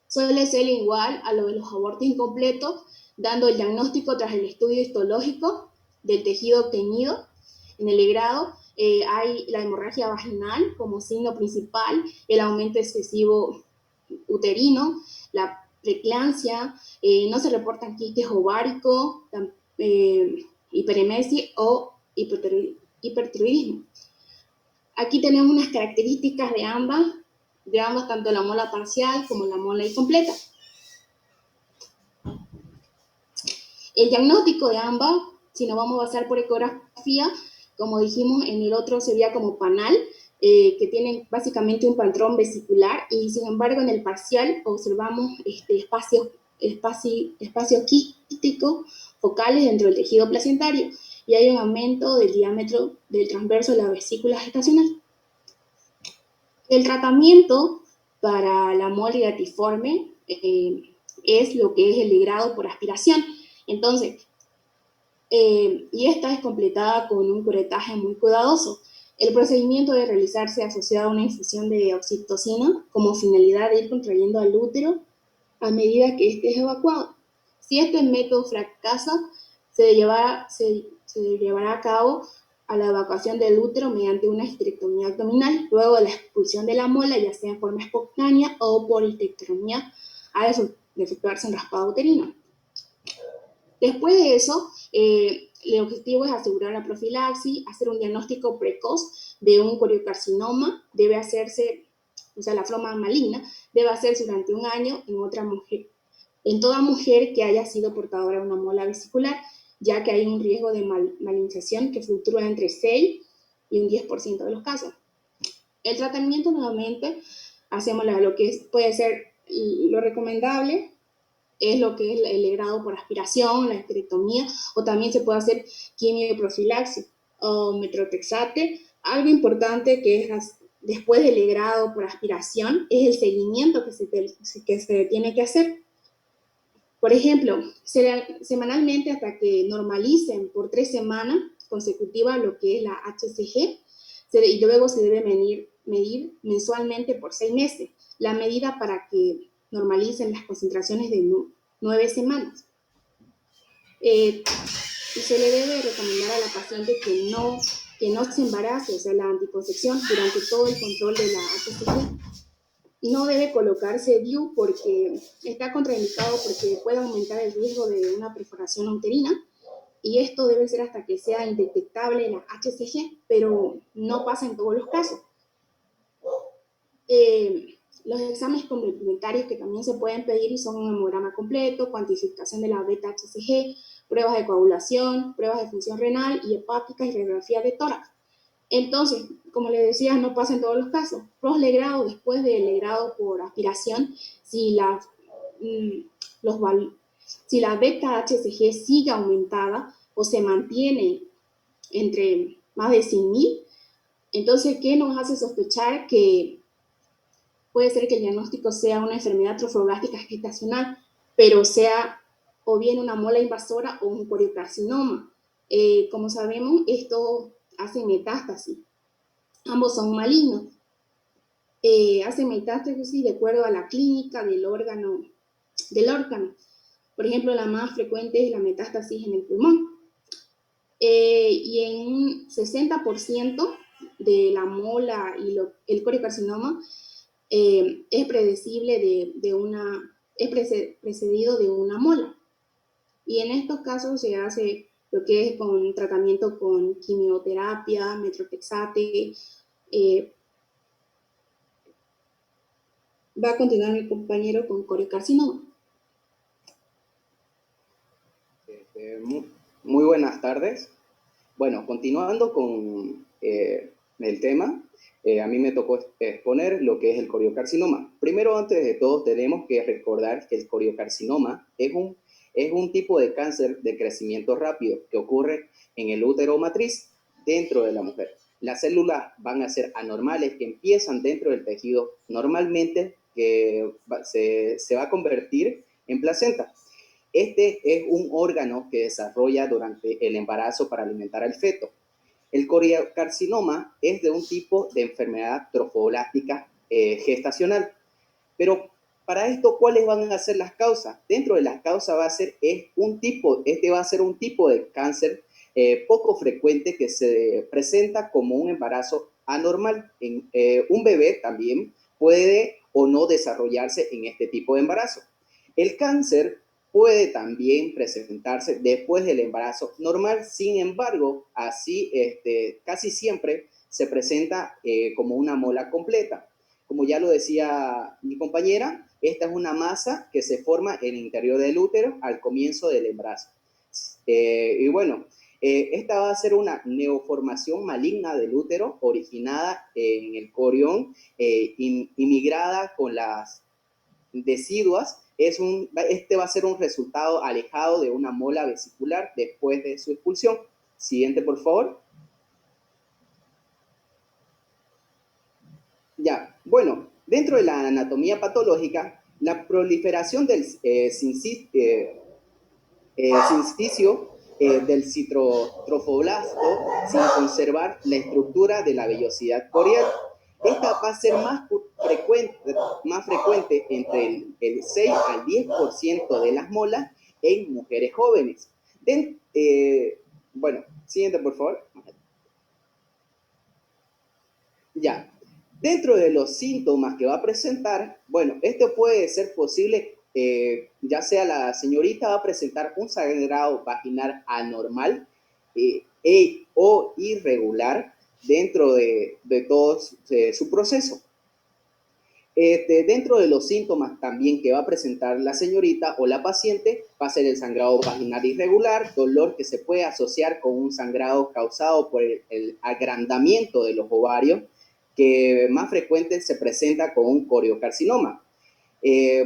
suele ser igual a lo de los abortos incompletos, dando el diagnóstico tras el estudio histológico del tejido obtenido. En el legrado hay la hemorragia vaginal como signo principal, el aumento excesivo uterino, la preeclampsia, no se reportan quistes ováricos, hiperemesis o hipertiroidismo. Aquí tenemos unas características de ambas, tanto la mola parcial como la mola incompleta. El diagnóstico de ambas, si nos vamos a basar por ecografía, como dijimos, en el otro sería como panal, que tienen básicamente un patrón vesicular, y sin embargo en el parcial observamos espacios quísticos focales dentro del tejido placentario, y hay un aumento del diámetro del transverso de la vesícula gestacional. El tratamiento para la mola hidatiforme es lo que es el legrado por aspiración. Entonces, y esta es completada con un curetaje muy cuidadoso. El procedimiento debe realizarse asociado a una infusión de oxitocina como finalidad de ir contrayendo al útero a medida que éste es evacuado. Si este método fracasa, se llevará a cabo a la evacuación del útero mediante una histerectomía abdominal, luego de la expulsión de la mola, ya sea en forma espontánea o por histerectomía, ha de efectuarse en raspado uterino. Después de eso, el objetivo es asegurar la profilaxis, hacer un diagnóstico precoz de un coriocarcinoma, debe hacerse, o sea, la forma maligna, debe hacerse durante un año en toda mujer que haya sido portadora de una mola vesicular, ya que hay un riesgo de malignización que fluctúa entre 6 y un 10% de los casos. El tratamiento, nuevamente, hacemos lo que puede ser lo recomendable, es lo que es el legrado por aspiración, la histerectomía, o también se puede hacer quimioprofilaxis o metrotexate. Algo importante que es después del legrado por aspiración es el seguimiento que se tiene que hacer. Por ejemplo, semanalmente hasta que normalicen por 3 semanas consecutivas lo que es la HCG, y luego se debe medir mensualmente por 6 meses. La medida para que normalicen las concentraciones de 9 semanas. Y se le debe recomendar a la paciente que no se embarace, o sea, la anticoncepción durante todo el control de la HCG. No debe colocarse DIU porque está contraindicado, porque puede aumentar el riesgo de una perforación uterina, y esto debe ser hasta que sea indetectable la HCG, pero no pasa en todos los casos. Los exámenes complementarios que también se pueden pedir son un hemograma completo, cuantificación de la beta-HCG, pruebas de coagulación, pruebas de función renal y hepática y radiografía de tórax. Entonces, como les decía, no pasa en todos los casos. Poslegrado, después del legrado por aspiración, si la beta-HCG sigue aumentada o se mantiene entre más de 100.000, Entonces, ¿qué nos hace sospechar que puede ser que el diagnóstico sea una enfermedad trofoblástica gestacional, pero sea o bien una mola invasora o un coriocarcinoma? Como sabemos, esto hace metástasis. Ambos son malignos. Hace metástasis de acuerdo a la clínica del órgano. Por ejemplo, la más frecuente es la metástasis en el pulmón. Y en un 60% de la mola y el coriocarcinoma es predecible precedido de una mola. Y en estos casos se hace lo que es con tratamiento con quimioterapia, metrotexate. Va a continuar mi compañero con coriocarcinoma. Muy buenas tardes. Bueno, continuando con el tema, a mí me tocó exponer lo que es el coriocarcinoma. Primero, antes de todo, tenemos que recordar que el coriocarcinoma es un tipo de cáncer de crecimiento rápido que ocurre en el útero matriz dentro de la mujer. Las células van a ser anormales que empiezan dentro del tejido normalmente que se va a convertir en placenta. Este es un órgano que desarrolla durante el embarazo para alimentar al feto. El coriocarcinoma es de un tipo de enfermedad trofoblástica gestacional. Pero para esto, ¿cuáles van a ser las causas? Dentro de las causas va a ser un tipo de cáncer poco frecuente que se presenta como un embarazo anormal. Un bebé también puede o no desarrollarse en este tipo de embarazo. El cáncer puede también presentarse después del embarazo normal, sin embargo, así casi siempre se presenta como una mola completa. Como ya lo decía mi compañera, esta es una masa que se forma en el interior del útero al comienzo del embarazo. Y bueno, esta va a ser una neoformación maligna del útero originada en el corión y migrada con las deciduas. Este va a ser un resultado alejado de una mola vesicular después de su expulsión. Siguiente, por favor. Ya, bueno, dentro de la anatomía patológica, la proliferación del sincicio del citrotrofoblasto sin conservar la estructura de la vellosidad corial. Esta va a ser más frecuente entre el 6 al 10% de las molas en mujeres jóvenes. Bueno, siguiente, por favor. Ya. Dentro de los síntomas que va a presentar, bueno, esto puede ser posible, ya sea la señorita va a presentar un sangrado vaginal anormal o irregular dentro de todo su proceso. Dentro de los síntomas también que va a presentar la señorita o la paciente va a ser el sangrado vaginal irregular, dolor que se puede asociar con un sangrado causado por el agrandamiento de los ovarios, que más frecuente se presenta con un coriocarcinoma.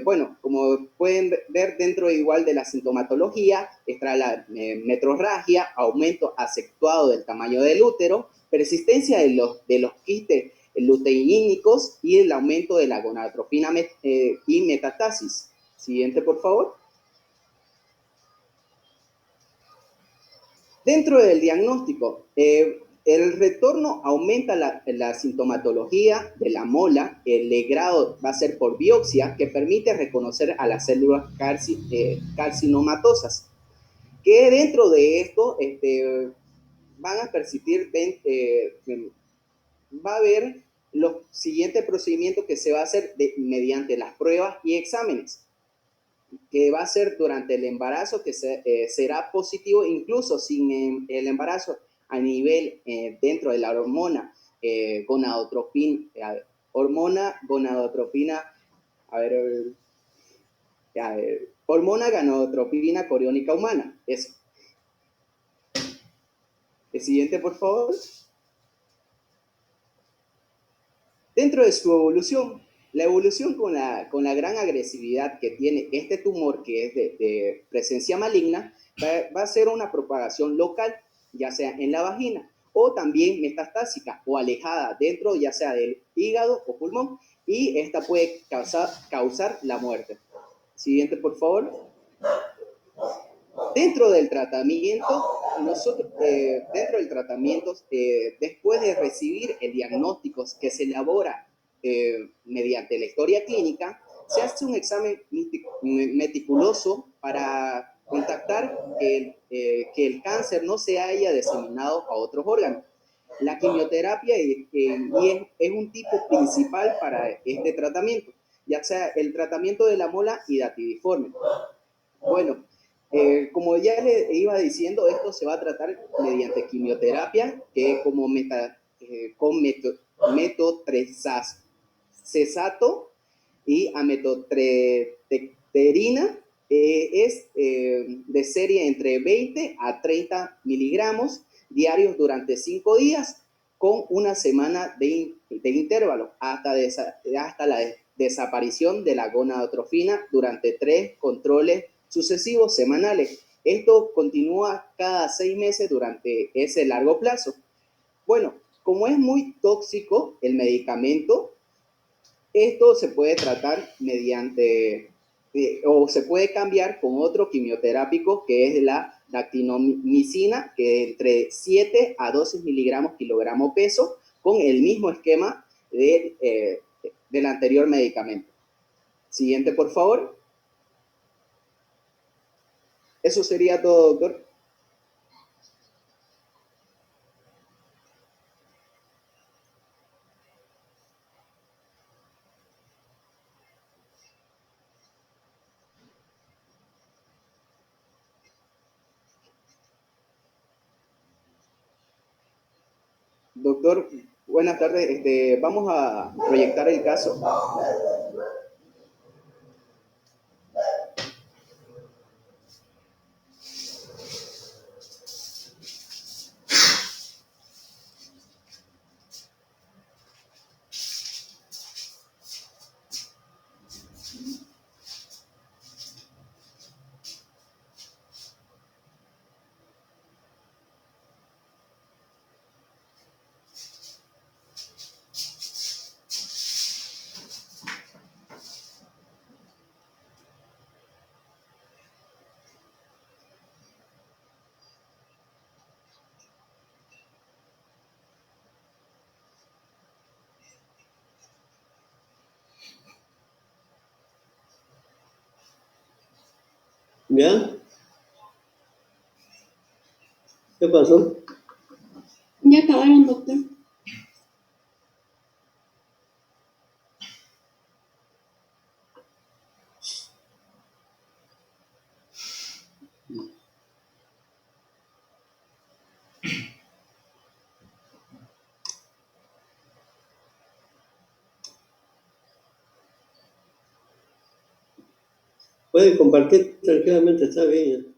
Bueno, como pueden ver, dentro igual de la sintomatología está la metrorragia, aumento acentuado del tamaño del útero, persistencia de los quistes luteinínicos y el aumento de la gonadotropina y metástasis. Siguiente, por favor. Dentro del diagnóstico, el retorno aumenta la sintomatología de la mola. El legrado va a ser por biopsia, que permite reconocer a las células carcinomatosas. Que dentro de esto van a persistir, va a haber los siguientes procedimientos que se va a hacer mediante las pruebas y exámenes, que va a ser durante el embarazo, que será positivo incluso sin el embarazo, a nivel dentro de la hormona hormona gonadotropina coriónica humana. Eso. El siguiente, por favor. Dentro de su evolución, la evolución con la gran agresividad que tiene este tumor, que es de presencia maligna, va a ser una propagación local, ya sea en la vagina o también metastásica o alejada dentro ya sea del hígado o pulmón, y esta puede causar la muerte. Siguiente, por favor. Dentro del tratamiento, después de recibir el diagnóstico que se elabora mediante la historia clínica, se hace un examen meticuloso para contactar que el cáncer no se haya diseminado a otros órganos. La quimioterapia es un tipo principal para este tratamiento, ya sea el tratamiento de la mola hidatidiforme. Bueno, como ya le iba diciendo, esto se va a tratar mediante quimioterapia, que es como con metotrexato y ametotrexterina, es de serie entre 20 a 30 miligramos diarios durante 5 días, con una semana de intervalo, hasta la desaparición de la gonadotrofina durante 3 controles sucesivos semanales. Esto continúa cada 6 meses durante ese largo plazo. Bueno, como es muy tóxico el medicamento, esto se puede tratar mediante o se puede cambiar con otro quimioterápico, que es la dactinomicina, que es entre 7 a 12 miligramos kilogramo peso, con el mismo esquema del anterior medicamento. Siguiente, por favor. Eso sería todo, doctor. Doctor, buenas tardes. Vamos a proyectar el caso. ¿Ya? ¿Qué pasó? Ya acabaron, doctor. Puede compartir tranquilamente, está bien.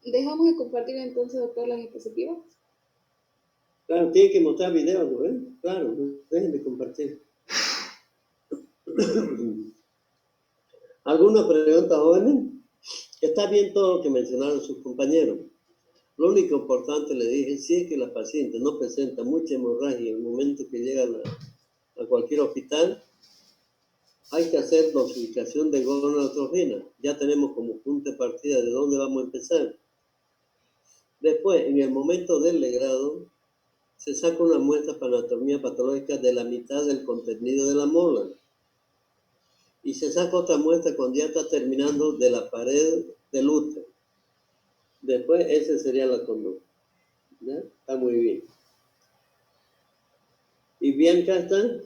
Dejamos de compartir entonces, doctor, las diapositivas. Claro, tiene que mostrar videos, ¿no ves? Claro, dejen de compartir. ¿Alguna pregunta, jóvenes? Está bien todo lo que mencionaron sus compañeros. Lo único importante, le dije, si es que la paciente no presenta mucha hemorragia en el momento que llega a cualquier hospital, hay que hacer dosificación de gonadotrofina. Ya tenemos como punto de partida de dónde vamos a empezar. Después, en el momento del legrado, se saca una muestra para anatomía patológica de la mitad del contenido de la mola. Y se saca otra muestra cuando ya está terminando de la pared del útero. Después, esa sería la conducta. ¿Ya? Está muy bien. ¿Y Bianca está?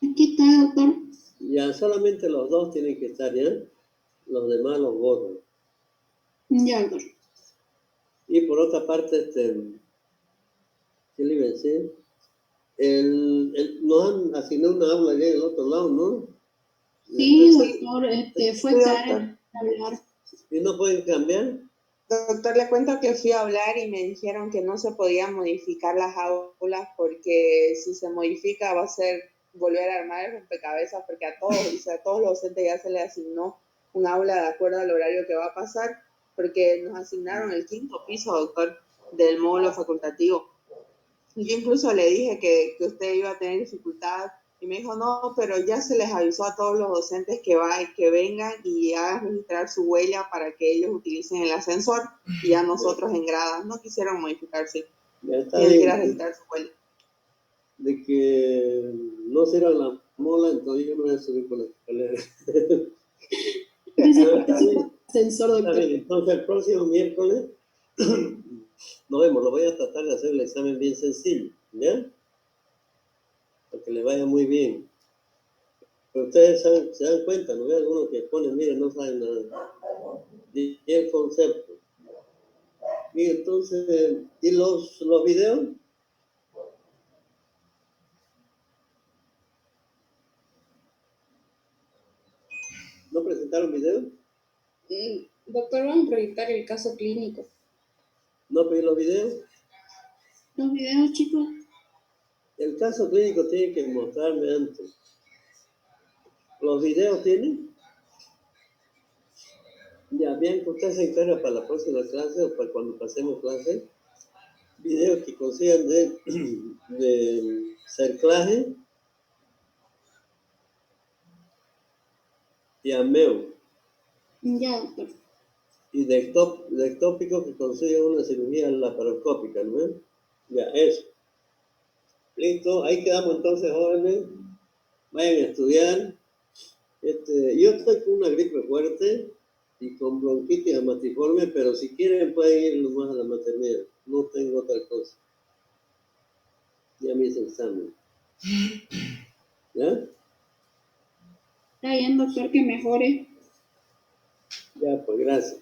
Aquí está, doctor. Ya solamente los dos tienen que estar, ¿ya? Los demás los borran. Ya, doctor. Y por otra parte, ¿qué le iba a decir? Nos han asignado una aula allá del otro lado, ¿no? Sí, doctor, fue Sí, Karen a hablar. ¿Y no pueden cambiar? Doctor, le cuento que fui a hablar y me dijeron que no se podían modificar las aulas porque si se modifica va a ser volver a armar el rompecabezas porque a todos, dice, a todos los docentes ya se les asignó un aula de acuerdo al horario que va a pasar, porque nos asignaron el 5º piso, doctor, del módulo facultativo. Y yo incluso le dije que usted iba a tener dificultad y me dijo, no, pero ya se les avisó a todos los docentes que vengan y hagan registrar su huella para que ellos utilicen el ascensor y ya nosotros en gradas. No quisieron modificarse. Tienen que ir a registrar su huella. De que no será la mola, entonces yo me voy a subir por la escalera. Ascensor, Está doctor. bien, entonces el próximo miércoles nos vemos. Lo voy a tratar de hacer el examen bien sencillo, ¿ya? Para que le vaya muy bien. Pero ustedes se dan cuenta, ¿no? Ve algunos que ponen, miren, no saben nada. Y el concepto. Y entonces, ¿y los videos? ¿No presentaron videos? Doctor, vamos a proyectar el caso clínico. ¿No pedí los videos? Los videos, chicos. El caso clínico tiene que mostrarme antes. ¿Los videos tienen? Ya, bien, que usted se encarga para la próxima clase o para cuando pasemos clase. Videos que consigan de cerclaje y ameo. Ya, doctor. Y de ectópico que consigan una cirugía laparoscópica, ¿no ven? Ya, eso. Listo, ahí quedamos entonces, jóvenes. Vayan a estudiar. Yo estoy con una gripe fuerte y con bronquitis amatiforme, pero si quieren pueden ir nomás a la maternidad. No tengo otra cosa. Ya me hice el examen. ¿Ya? Está bien, doctor, que mejore. Ya, pues gracias.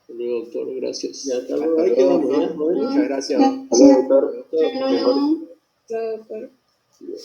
Doctor, gracias. Ya, hasta luego. Ahí quedamos, ¿ya? Jóvenes. Muchas gracias. Hasta luego, doctor. Doctor, Hasta luego. Chao, doctor. mejor.